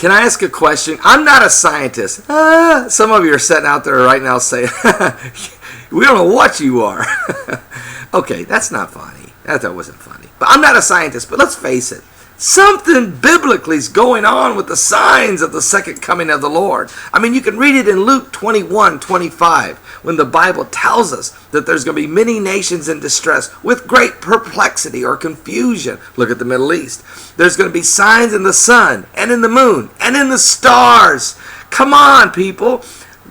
Can I ask a question? I'm not a scientist. Some of you are sitting out there right now saying, we don't know what you are. Okay, that's not funny. That wasn't funny. But I'm not a scientist, but let's face it. Something biblically is going on with the signs of the second coming of the Lord. I mean, you can read it in Luke 21:25, when the Bible tells us that there's going to be many nations in distress with great perplexity or confusion. Look at the Middle East. There's going to be signs in the sun and in the moon and in the stars. Come on, people.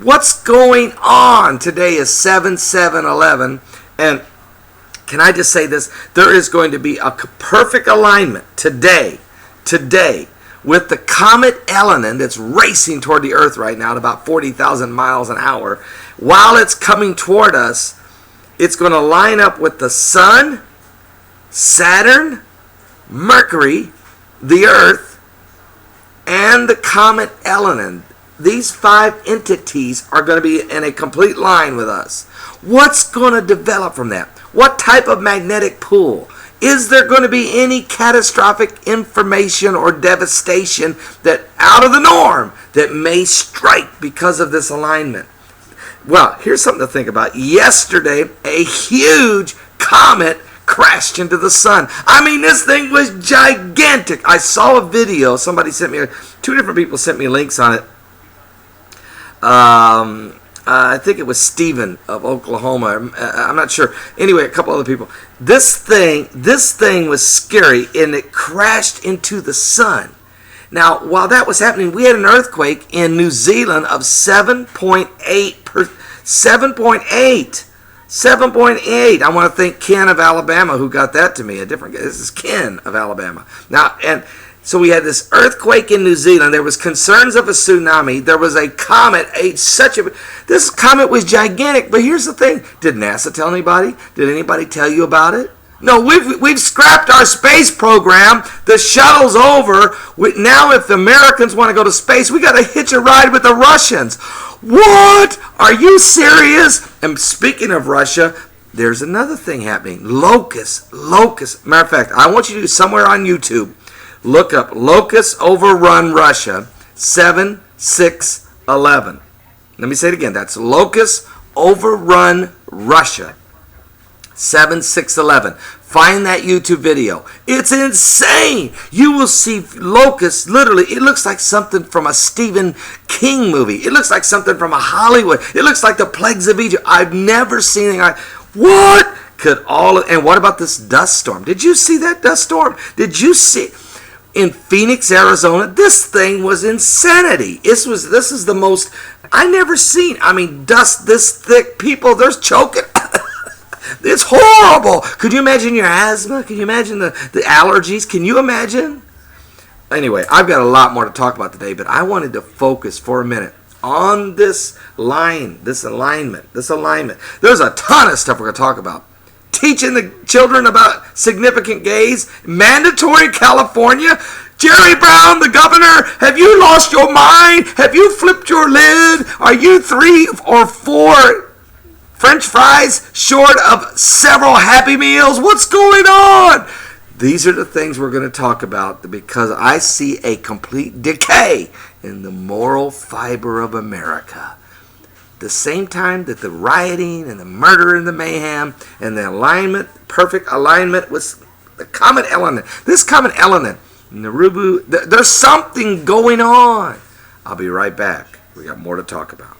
What's going on? Today is 7/7/11, and can I just say this? There is going to be a perfect alignment today with the Comet Elenin that's racing toward the Earth right now at about 40,000 miles an hour. While it's coming toward us, it's going to line up with the Sun, Saturn, Mercury, the Earth, and the Comet Elenin. These 5 entities are going to be in a complete line with us. What's going to develop from that? What type of magnetic pull? Is there going to be any catastrophic information or devastation that out of the norm that may strike because of this alignment? Well, here's something to think about. Yesterday, a huge comet crashed into the sun. I mean, this thing was gigantic. I saw a video. Somebody sent me, 2 different people sent me links on it. I think it was Stephen of Oklahoma. I'm not sure. Anyway, a couple other people. This thing was scary, and it crashed into the sun. Now, while that was happening, we had an earthquake in New Zealand of 7.8. 7.8. I want to thank Ken of Alabama who got that to me. This is Ken of Alabama. Now, and so we had this earthquake in New Zealand. There was concerns of a tsunami. There was a comet. This comet was gigantic. But here's the thing. Did NASA tell anybody? Did anybody tell you about it? No, we've scrapped our space program. The shuttle's over. Now if the Americans want to go to space, we got to hitch a ride with the Russians. What? Are you serious? And speaking of Russia, there's another thing happening. Locust. Matter of fact, I want you to do somewhere on YouTube. Look up Locust overrun Russia 7/6/11. Let me say it again. That's Locust overrun Russia 7/6/11. Find that YouTube video. It's insane. You will see locusts. Literally, it looks like something from a Stephen King movie. It looks like something from a Hollywood. It looks like the plagues of Egypt. I've never seen anything like what could and what about this dust storm? Did you see that dust storm? Did you see in Phoenix, Arizona? This thing was insanity. This is the most I never seen. I mean, dust this thick, people, there's choking. It's horrible. Could you imagine your asthma? Can you imagine the allergies? Can you imagine? Anyway, I've got a lot more to talk about today, but I wanted to focus for a minute on this alignment. There's a ton of stuff we're going to talk about. Teaching the children about significant gaze, mandatory California. Jerry Brown, the governor, have you lost your mind? Have you flipped your lid? Are you 3 or 4 French fries short of several Happy Meals? What's going on? These are the things we're going to talk about because I see a complete decay in the moral fiber of America. The same time that the rioting and the murder and the mayhem and the perfect alignment with the Comet Elenin. This Comet Elenin, there's something going on. I'll be right back. We got more to talk about.